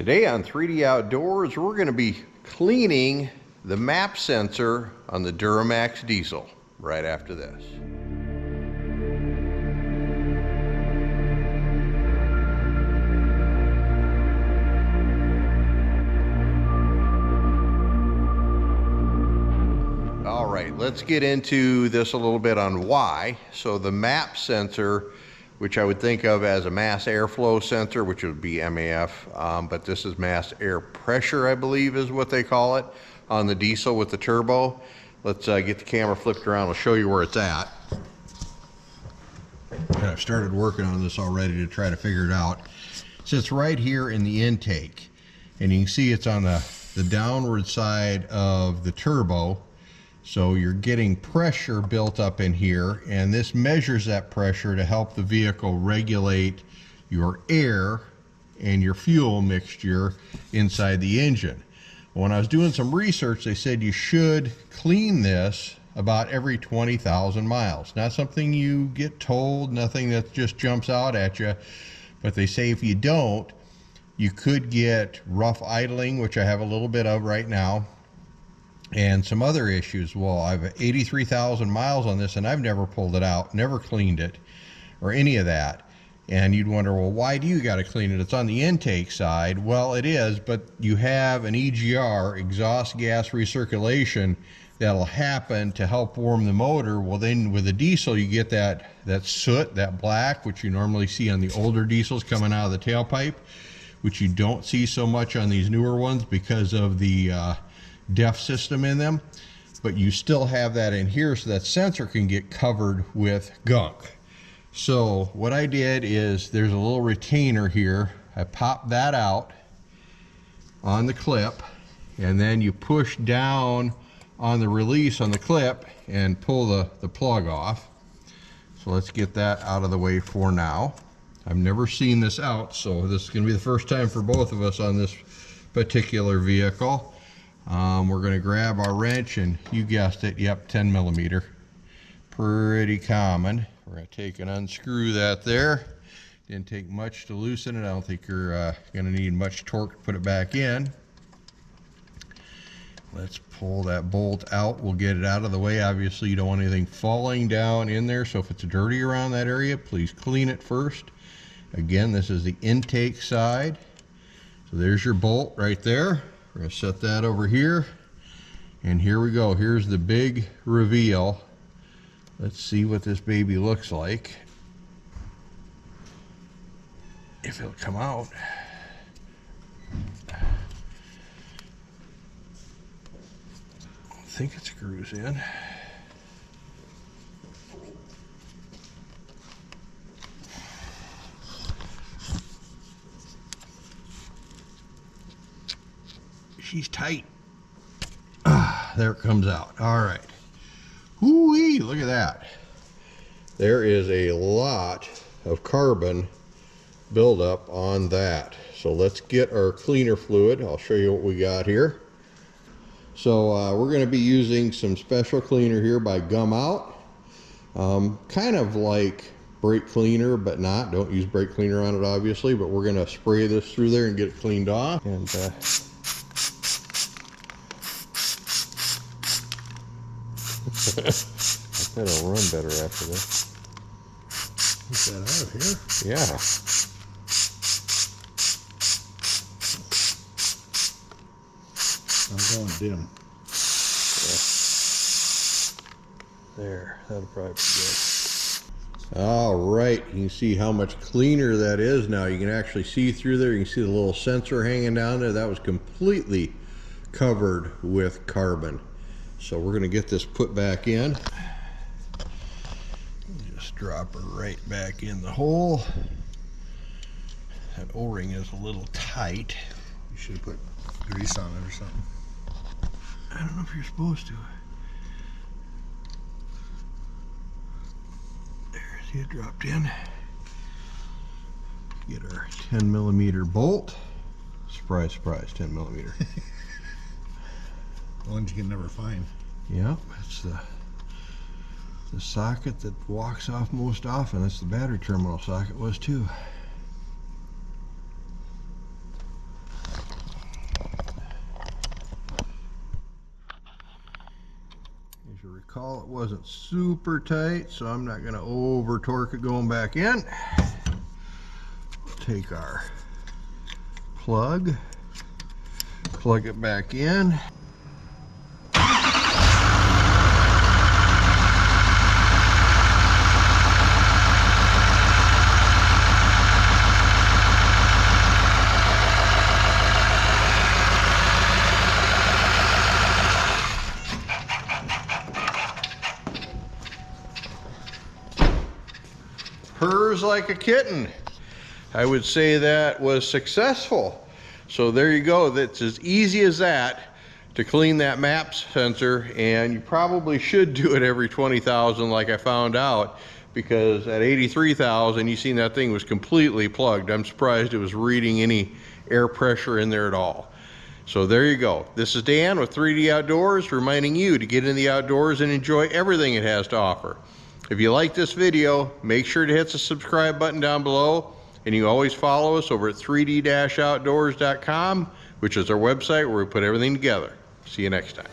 Today on 3D Outdoors, we're going to be cleaning the map sensor on the Duramax Diesel right after this. All right, let's get into this a little bit on why. So the map sensor, which I would think of as a mass airflow sensor, which would be MAF, but this is mass air pressure, I believe is what they call it, on the diesel with the turbo. Let's get the camera flipped around. I'll show you where it's at. And I've started working on this already to try to figure it out. It sits right here in the intake, and you can see it's on the downward side of the turbo. So you're getting pressure built up in here, and this measures that pressure to help the vehicle regulate your air and your fuel mixture inside the engine. When I was doing some research, they said you should clean this about every 20,000 miles. Not something you get told, nothing that just jumps out at you, but they say if you don't, you could get rough idling, which I have a little bit of right now, and some other issues. Well, I have 83,000 miles on this and I've never pulled it out, never cleaned it or any of that. And you'd wonder, well, why do you got to clean it? It's on the intake side. Well, it is, but you have an EGR, exhaust gas recirculation, that'll happen to help warm the motor. Well, then with the diesel, you get that soot, that black, which you normally see on the older diesels coming out of the tailpipe, which you don't see so much on these newer ones because of the DEF system in them, but you still have that in here, so that sensor can get covered with gunk. So what I did is there's a little retainer here. I popped that out on the clip, and then you push down on the release on the clip and pull the plug off. So let's get that out of the way for now. I've never seen this out, so this is going to be the first time for both of us on this particular vehicle. We're going to grab our wrench, and you guessed it, yep, 10 millimeter. Pretty common. We're going to take and unscrew that there. Didn't take much to loosen it. I don't think you're going to need much torque to put it back in. Let's pull that bolt out. We'll get it out of the way. Obviously, you don't want anything falling down in there, so if it's dirty around that area, please clean it first. Again, this is the intake side. So there's your bolt right there. We're going to set that over here, and here we go. Here's the big reveal. Let's see what this baby looks like, if it'll come out. I think it screws in. She's tight. There it comes out. All right. Whoo-wee, look at that. There is a lot of carbon buildup on that. So let's get our cleaner fluid. I'll show you what we got here. So we're going to be using some special cleaner here by Gum Out. Kind of like brake cleaner, but not. Don't use brake cleaner on it, obviously, but we're going to spray this through there and get it cleaned off. And I bet it'll run better after this. Get that out of here. Yeah. I'm going dim. Yeah. There, that'll probably be good. All right, you can see how much cleaner that is now. You can actually see through there. You can see the little sensor hanging down there. That was completely covered with carbon. So we're going to get this put back in. Just drop her right back in the hole. That O-ring is a little tight. You should have put grease on it or something. I don't know if you're supposed to. There, see it dropped in. Get our 10 millimeter bolt. Surprise, surprise, 10 millimeter. The ones you can never find. Yeah, that's the socket that walks off most often. That's the battery terminal socket was too. Call it wasn't super tight, so I'm not going to over torque it going back in. Take our plug it back in. Purrs like a kitten. I would say that was successful. So there you go. That's as easy as that to clean that map sensor, and you probably should do it every 20,000 like I found out, because at 83,000 you seen that thing was completely plugged. I'm surprised it was reading any air pressure in there at all. So there you go. This is Dan with 3D Outdoors, reminding you to get in the outdoors and enjoy everything it has to offer. If you like this video, make sure to hit the subscribe button down below, and you can always follow us over at 3d-outdoors.com, which is our website where we put everything together. See you next time.